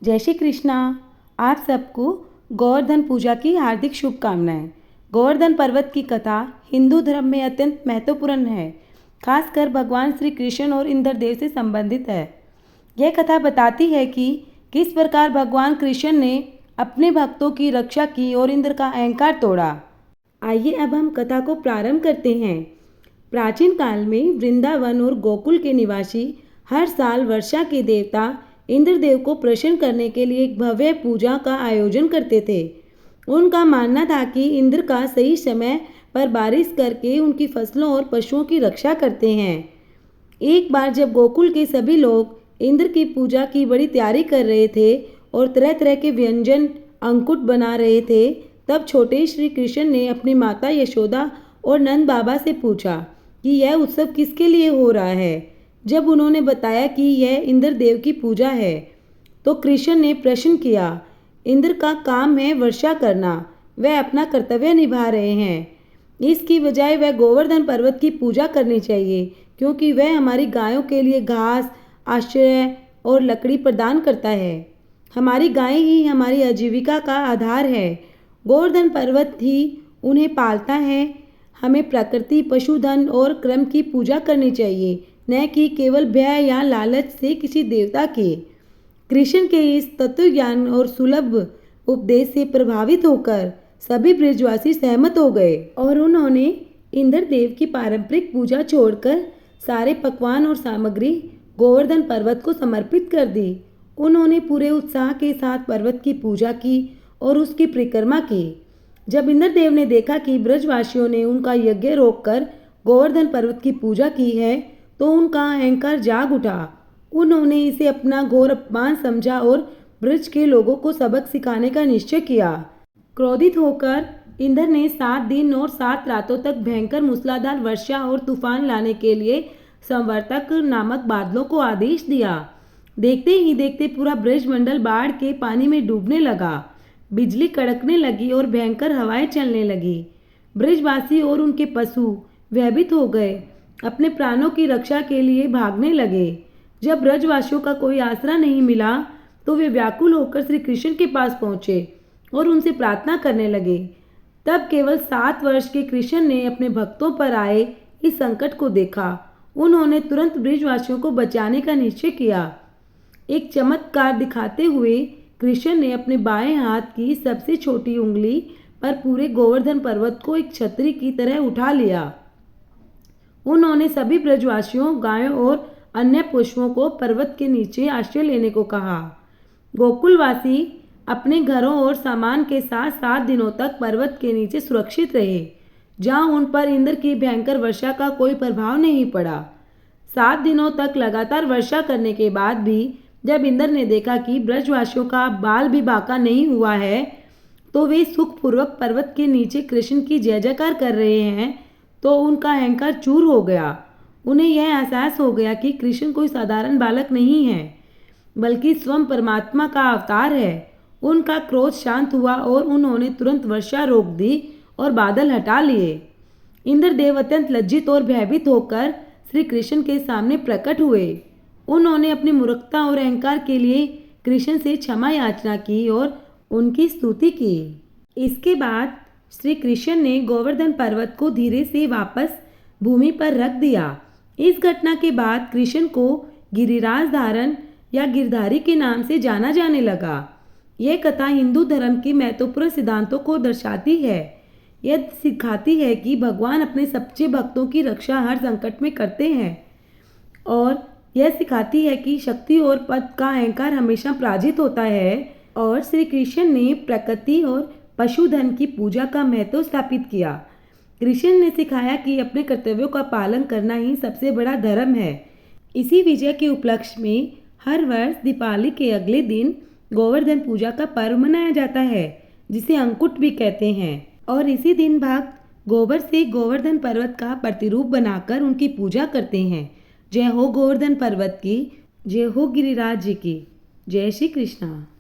जय श्री कृष्णा। आप सबको गोवर्धन पूजा की हार्दिक शुभकामनाएं। गोवर्धन पर्वत की कथा हिंदू धर्म में अत्यंत महत्वपूर्ण है, खासकर भगवान श्री कृष्ण और इंद्रदेव से संबंधित है। यह कथा बताती है कि किस प्रकार भगवान कृष्ण ने अपने भक्तों की रक्षा की और इंद्र का अहंकार तोड़ा। आइए अब हम कथा को प्रारंभ करते हैं। प्राचीन काल में वृंदावन और गोकुल के निवासी हर साल वर्षा के देवता इंद्रदेव को प्रसन्न करने के लिए एक भव्य पूजा का आयोजन करते थे। उनका मानना था कि इंद्र का सही समय पर बारिश करके उनकी फसलों और पशुओं की रक्षा करते हैं। एक बार जब गोकुल के सभी लोग इंद्र की पूजा की बड़ी तैयारी कर रहे थे और तरह तरह के व्यंजन अंकुट बना रहे थे, तब छोटे श्री कृष्ण ने अपनी माता यशोदा और नंद बाबा से पूछा कि यह उत्सव किसके लिए हो रहा है। जब उन्होंने बताया कि यह इंद्र देव की पूजा है, तो कृष्ण ने प्रश्न किया, इंद्र का काम है वर्षा करना, वह अपना कर्तव्य निभा रहे हैं। इसकी बजाय वह गोवर्धन पर्वत की पूजा करनी चाहिए, क्योंकि वह हमारी गायों के लिए घास, आश्रय और लकड़ी प्रदान करता है। हमारी गायें ही हमारी आजीविका का आधार है। गोवर्धन पर्वत ही उन्हें पालता है। हमें प्रकृति, पशुधन और क्रम की पूजा करनी चाहिए, न कि केवल भय या लालच से किसी देवता के। कृष्ण के इस तत्व ज्ञान और सुलभ उपदेश से प्रभावित होकर सभी ब्रजवासी सहमत हो गए और उन्होंने इंद्रदेव की पारंपरिक पूजा छोड़कर सारे पकवान और सामग्री गोवर्धन पर्वत को समर्पित कर दी। उन्होंने पूरे उत्साह के साथ पर्वत की पूजा की और उसकी परिक्रमा की। जब इंद्रदेव ने देखा कि ब्रजवासियों ने उनका यज्ञ रोककर गोवर्धन पर्वत की पूजा की है, तो उनका अहंकार जाग उठा। उन्होंने इसे अपना घोर अपमान समझा और ब्रज के लोगों को सबक सिखाने का निश्चय किया। क्रोधित होकर इंद्र ने 7 दिन और 7 रातों तक भयंकर मूसलाधार वर्षा और तूफान लाने के लिए संवर्तक नामक बादलों को आदेश दिया। देखते ही देखते पूरा ब्रजमंडल बाढ़ के पानी में डूबने लगा। बिजली कड़कने लगी और भयंकर हवाएं चलने लगी। ब्रजवासी और उनके पशु भयभीत हो गए, अपने प्राणों की रक्षा के लिए भागने लगे। जब ब्रजवासियों का कोई आसरा नहीं मिला, तो वे व्याकुल होकर श्री कृष्ण के पास पहुंचे और उनसे प्रार्थना करने लगे। तब केवल 7 वर्ष के कृष्ण ने अपने भक्तों पर आए इस संकट को देखा। उन्होंने तुरंत ब्रजवासियों को बचाने का निश्चय किया। एक चमत्कार दिखाते हुए कृष्ण ने अपने बाएं हाथ की सबसे छोटी उंगली पर पूरे गोवर्धन पर्वत को एक छतरी की तरह उठा लिया। उन्होंने सभी ब्रजवासियों, गायों और अन्य पशुओं को पर्वत के नीचे आश्रय लेने को कहा। गोकुलवासी अपने घरों और सामान के साथ 7 दिनों तक पर्वत के नीचे सुरक्षित रहे, जहां उन पर इंद्र की भयंकर वर्षा का कोई प्रभाव नहीं पड़ा। 7 दिनों तक लगातार वर्षा करने के बाद भी जब इंद्र ने देखा कि ब्रजवासियों का बाल भी बांका नहीं हुआ है, तो वे सुखपूर्वक पर्वत के नीचे कृष्ण की जय जयकार कर रहे हैं, तो उनका अहंकार चूर हो गया। उन्हें यह एहसास हो गया कि कृष्ण कोई साधारण बालक नहीं है, बल्कि स्वयं परमात्मा का अवतार है। उनका क्रोध शांत हुआ और उन्होंने तुरंत वर्षा रोक दी और बादल हटा लिए। इंद्रदेव अत्यंत लज्जित और भयभीत होकर श्री कृष्ण के सामने प्रकट हुए। उन्होंने अपनी मूर्खता और अहंकार के लिए कृष्ण से क्षमा याचना की और उनकी स्तुति की। इसके बाद श्री कृष्ण ने गोवर्धन पर्वत को धीरे से वापस भूमि पर रख दिया। इस घटना के बाद कृष्ण को गिरिराज धारण या गिरधारी के नाम से जाना जाने लगा। यह कथा हिंदू धर्म के महत्वपूर्ण सिद्धांतों को दर्शाती है। यह सिखाती है कि भगवान अपने सच्चे भक्तों की रक्षा हर संकट में करते हैं, और यह सिखाती है कि शक्ति और पद का अहंकार हमेशा पराजित होता है। और श्री कृष्ण ने प्रकृति और पशुधन की पूजा का महत्व स्थापित किया। कृष्ण ने सिखाया कि अपने कर्तव्यों का पालन करना ही सबसे बड़ा धर्म है। इसी विजय के उपलक्ष्य में हर वर्ष दीपावली के अगले दिन गोवर्धन पूजा का पर्व मनाया जाता है, जिसे अंकुट भी कहते हैं। और इसी दिन भक्त गोबर से गोवर्धन पर्वत का प्रतिरूप बनाकर उनकी पूजा करते हैं। जय हो गोवर्धन पर्वत की, जय हो गिरिराज जी की। जय श्री कृष्णा।